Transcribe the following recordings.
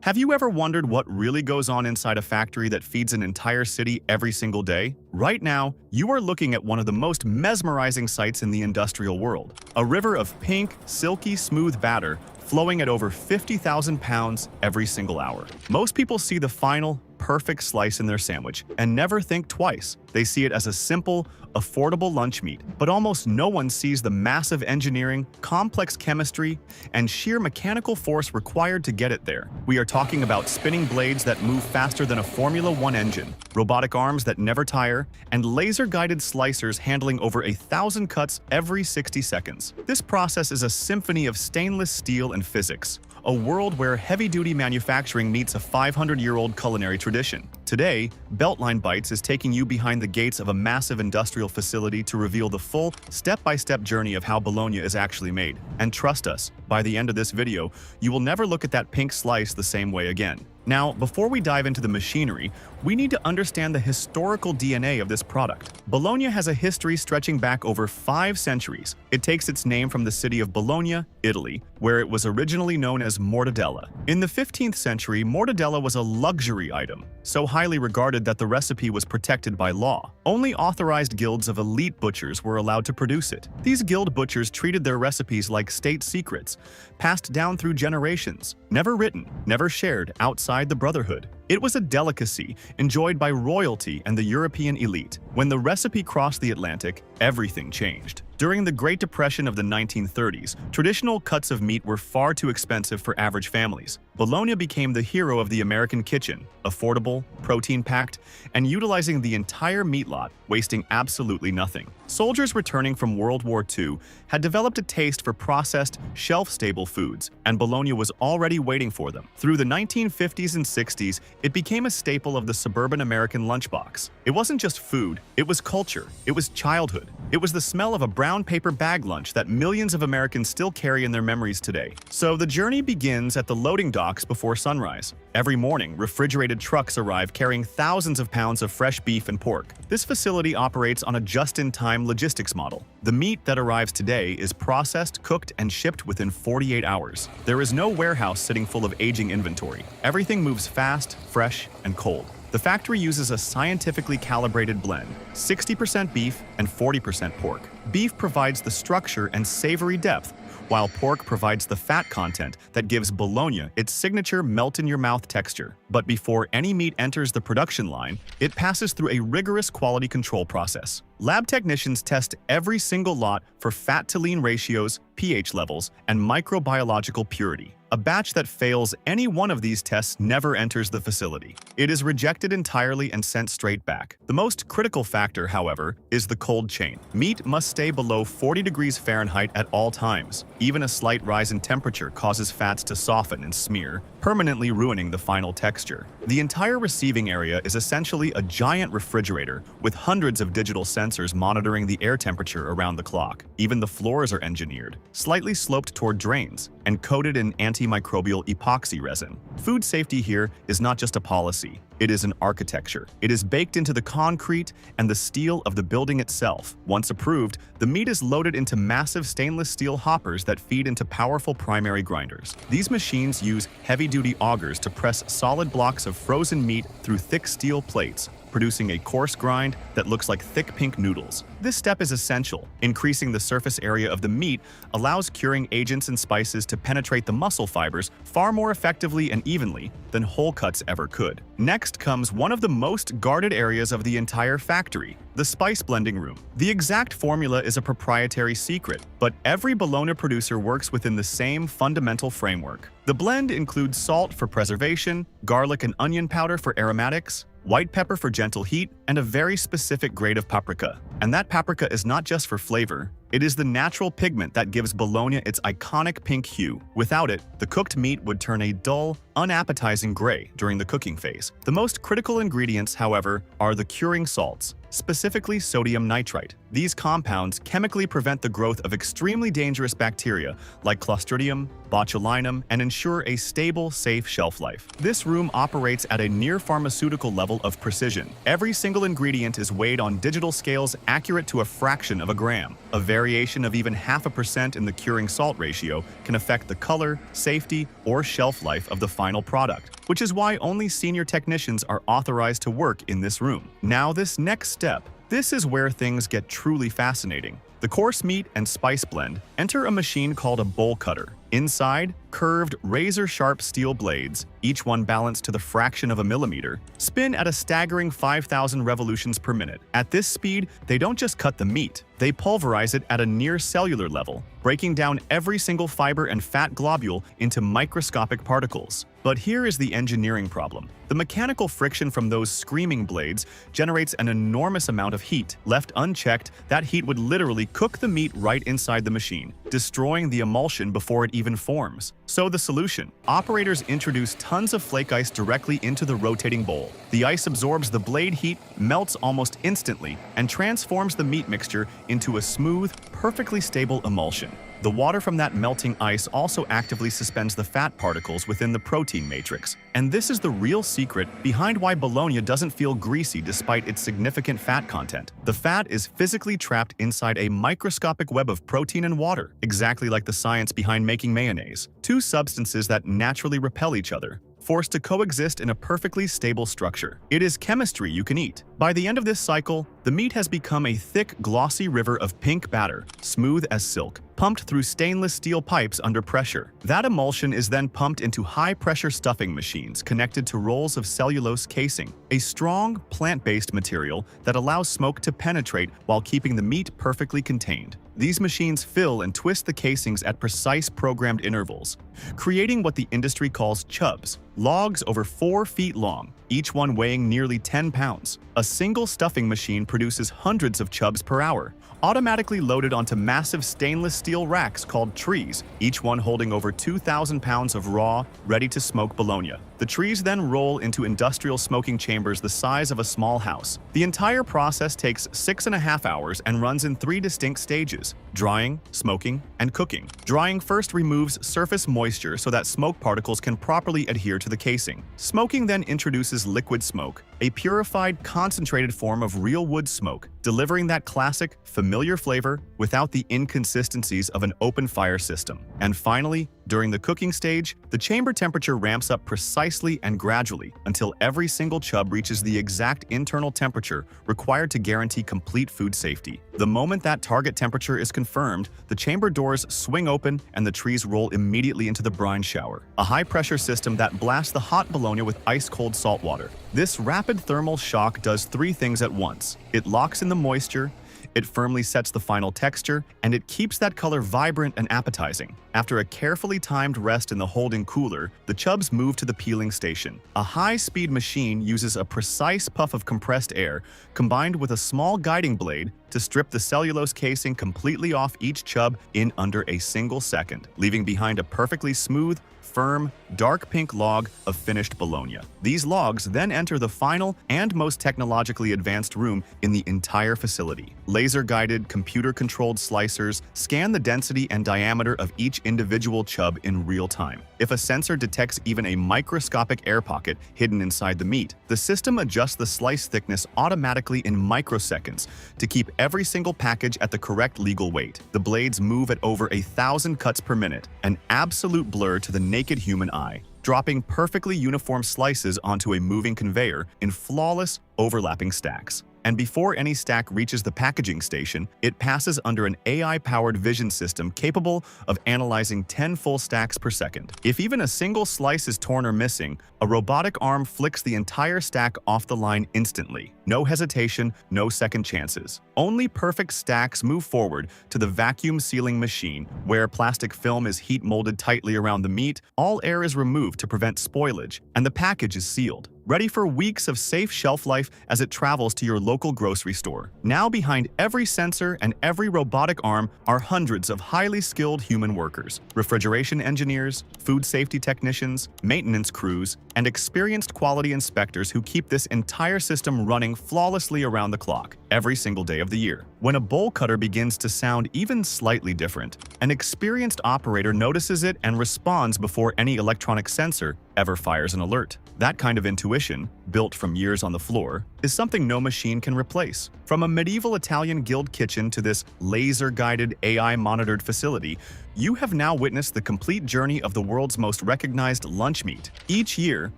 Have you ever wondered what really goes on inside a factory that feeds an entire city every single day? Right now, you are looking at one of the most mesmerizing sights in the industrial world. A river of pink, silky smooth batter flowing at over 50,000 pounds every single hour. Most people see the final, perfect slice in their sandwich and never think twice. They see it as a simple, affordable lunch meat, but almost no one sees the massive engineering, complex chemistry, and sheer mechanical force required to get it there. We are talking about spinning blades that move faster than a Formula One engine, robotic arms that never tire, and laser-guided slicers handling over 1,000 cuts every 60 seconds. This process is a symphony of stainless steel and physics, a world where heavy-duty manufacturing meets a 500-year-old culinary tradition. Today, Beltline Bites is taking you behind the gates of a massive industrial facility to reveal the full, step-by-step journey of how Bologna is actually made. And trust us, by the end of this video, you will never look at that pink slice the same way again. Now, before we dive into the machinery, we need to understand the historical DNA of this product. Bologna has a history stretching back over 5 centuries. It takes its name from the city of Bologna, Italy, where it was originally known as mortadella. In the 15th century, mortadella was a luxury item, so highly regarded that the recipe was protected by law. Only authorized guilds of elite butchers were allowed to produce it. These guild butchers treated their recipes like state secrets, passed down through generations, never written, never shared outside the brotherhood. It was a delicacy enjoyed by royalty and the European elite. When the recipe crossed the Atlantic, everything changed. During the Great Depression of the 1930s, traditional cuts of meat were far too expensive for average families. Bologna became the hero of the American kitchen, affordable, protein-packed, and utilizing the entire meat lot, wasting absolutely nothing. Soldiers returning from World War II had developed a taste for processed, shelf-stable foods, and Bologna was already waiting for them. Through the 1950s and 60s, it became a staple of the suburban American lunchbox. It wasn't just food, it was culture, it was childhood. It was the smell of a brown paper bag lunch that millions of Americans still carry in their memories today. So the journey begins at the loading docks before sunrise. Every morning, refrigerated trucks arrive carrying thousands of pounds of fresh beef and pork. This facility operates on a just-in-time logistics model. The meat that arrives today is processed, cooked, and shipped within 48 hours. There is no warehouse sitting full of aging inventory. Everything moves fast, fresh, and cold. The factory uses a scientifically calibrated blend, 60% beef and 40% pork. Beef provides the structure and savory depth, while pork provides the fat content that gives Bologna its signature melt-in-your-mouth texture. But before any meat enters the production line, it passes through a rigorous quality control process. Lab technicians test every single lot for fat-to-lean ratios, pH levels, and microbiological purity. A batch that fails any one of these tests never enters the facility. It is rejected entirely and sent straight back. The most critical factor, however, is the cold chain. Meat must stay below 40 degrees Fahrenheit at all times. Even a slight rise in temperature causes fats to soften and smear, permanently ruining the final texture. The entire receiving area is essentially a giant refrigerator with hundreds of digital sensors monitoring the air temperature around the clock. Even the floors are engineered, slightly sloped toward drains, and coated in antimicrobial epoxy resin. Food safety here is not just a policy, it is an architecture. It is baked into the concrete and the steel of the building itself. Once approved, the meat is loaded into massive stainless steel hoppers that feed into powerful primary grinders. These machines use heavy-duty augers to press solid blocks of frozen meat through thick steel plates, producing a coarse grind that looks like thick pink noodles. This step is essential. Increasing the surface area of the meat allows curing agents and spices to penetrate the muscle fibers far more effectively and evenly than whole cuts ever could. Next comes one of the most guarded areas of the entire factory, the spice blending room. The exact formula is a proprietary secret, but every Bologna producer works within the same fundamental framework. The blend includes salt for preservation, garlic and onion powder for aromatics, white pepper for gentle heat, and a very specific grade of paprika. And that paprika is not just for flavor, it is the natural pigment that gives Bologna its iconic pink hue. Without it, the cooked meat would turn a dull, unappetizing gray during the cooking phase. The most critical ingredients, however, are the curing salts. specifically sodium nitrite. These compounds chemically prevent the growth of extremely dangerous bacteria like Clostridium, botulinum, and ensure a stable, safe shelf life. This room operates at a near-pharmaceutical level of precision. Every single ingredient is weighed on digital scales accurate to a fraction of a gram. A variation of even 0.5% in the curing salt ratio can affect the color, safety, or shelf life of the final product, which is why only senior technicians are authorized to work in this room. Now, this next step. This is where things get truly fascinating. The coarse meat and spice blend enter a machine called a bowl cutter. Inside, curved, razor-sharp steel blades, each one balanced to the fraction of a millimeter, spin at a staggering 5,000 revolutions per minute. At this speed, they don't just cut the meat, they pulverize it at a near-cellular level, breaking down every single fiber and fat globule into microscopic particles. But here is the engineering problem. The mechanical friction from those screaming blades generates an enormous amount of heat. Left unchecked, that heat would literally cook the meat right inside the machine, destroying the emulsion before it even forms. So the solution: operators introduce tons of flake ice directly into the rotating bowl. The ice absorbs the blade heat, melts almost instantly, and transforms the meat mixture into a smooth, perfectly stable emulsion. The water from that melting ice also actively suspends the fat particles within the protein matrix. And this is the real secret behind why Bologna doesn't feel greasy despite its significant fat content. The fat is physically trapped inside a microscopic web of protein and water, exactly like the science behind making mayonnaise. Two substances that naturally repel each other, forced to coexist in a perfectly stable structure. It is chemistry you can eat. By the end of this cycle, the meat has become a thick, glossy river of pink batter, smooth as silk, pumped through stainless steel pipes under pressure. That emulsion is then pumped into high-pressure stuffing machines connected to rolls of cellulose casing, a strong, plant-based material that allows smoke to penetrate while keeping the meat perfectly contained. These machines fill and twist the casings at precise programmed intervals, creating what the industry calls chubs, logs over 4 feet long, each one weighing nearly 10 pounds. A single stuffing machine produces hundreds of chubs per hour, automatically loaded onto massive stainless steel racks called trees, each one holding over 2,000 pounds of raw, ready-to-smoke Bologna. The trees then roll into industrial smoking chambers the size of a small house. The entire process takes 6.5 hours and runs in 3 distinct stages: drying, smoking, and cooking. Drying first removes surface moisture so that smoke particles can properly adhere to the casing. Smoking then introduces liquid smoke, a purified, concentrated form of real wood smoke, delivering that classic, familiar flavor without the inconsistencies of an open fire system. And finally, during the cooking stage, the chamber temperature ramps up precisely and gradually until every single chub reaches the exact internal temperature required to guarantee complete food safety. The moment that target temperature is confirmed, the chamber doors swing open and the trees roll immediately into the brine shower, a high-pressure system that blasts the hot Bologna with ice-cold salt water. This rapid thermal shock does 3 things at once. It locks in the moisture, it firmly sets the final texture, and it keeps that color vibrant and appetizing. After a carefully timed rest in the holding cooler, the chubs move to the peeling station. A high-speed machine uses a precise puff of compressed air combined with a small guiding blade to strip the cellulose casing completely off each chub in under a single second, leaving behind a perfectly smooth, firm, dark pink log of finished Bologna. These logs then enter the final and most technologically advanced room in the entire facility. Laser-guided, computer-controlled slicers scan the density and diameter of each individual chub in real time. If a sensor detects even a microscopic air pocket hidden inside the meat, the system adjusts the slice thickness automatically in microseconds to keep every single package at the correct legal weight. The blades move at over 1,000 cuts per minute, an absolute blur to the naked human eye, dropping perfectly uniform slices onto a moving conveyor in flawless, overlapping stacks. And before any stack reaches the packaging station, it passes under an AI-powered vision system capable of analyzing 10 full stacks per second. If even a single slice is torn or missing, a robotic arm flicks the entire stack off the line instantly. No hesitation, no second chances. Only perfect stacks move forward to the vacuum sealing machine, where plastic film is heat molded tightly around the meat, all air is removed to prevent spoilage, and the package is sealed. ready for weeks of safe shelf life as it travels to your local grocery store. Now behind every sensor and every robotic arm are hundreds of highly skilled human workers, refrigeration engineers, food safety technicians, maintenance crews, and experienced quality inspectors who keep this entire system running flawlessly around the clock, every single day of the year. When a bowl cutter begins to sound even slightly different, an experienced operator notices it and responds before any electronic sensor ever fires an alert. That kind of intuition, built from years on the floor, is something no machine can replace. From a medieval Italian guild kitchen to this laser-guided, AI-monitored facility, you have now witnessed the complete journey of the world's most recognized lunch meat. Each year,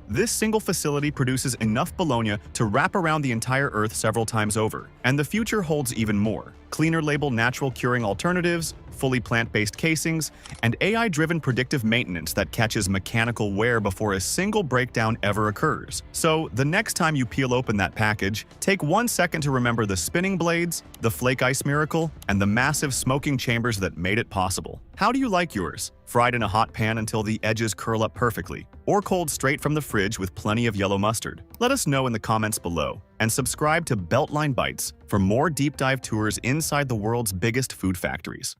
this single facility produces enough Bologna to wrap around the entire Earth several times over. And the future holds even more. Cleaner label natural curing alternatives, fully plant-based casings, and AI-driven predictive maintenance that catches mechanical wear before a single breakdown ever occurs. So, the next time you peel open that package, take 1 second to remember the spinning blades, the flake ice miracle, and the massive smoking chambers that made it possible. How do you like yours? Fried in a hot pan until the edges curl up perfectly, or cold straight from the fridge with plenty of yellow mustard? Let us know in the comments below, and subscribe to Beltline Bites for more deep dive tours inside the world's biggest food factories.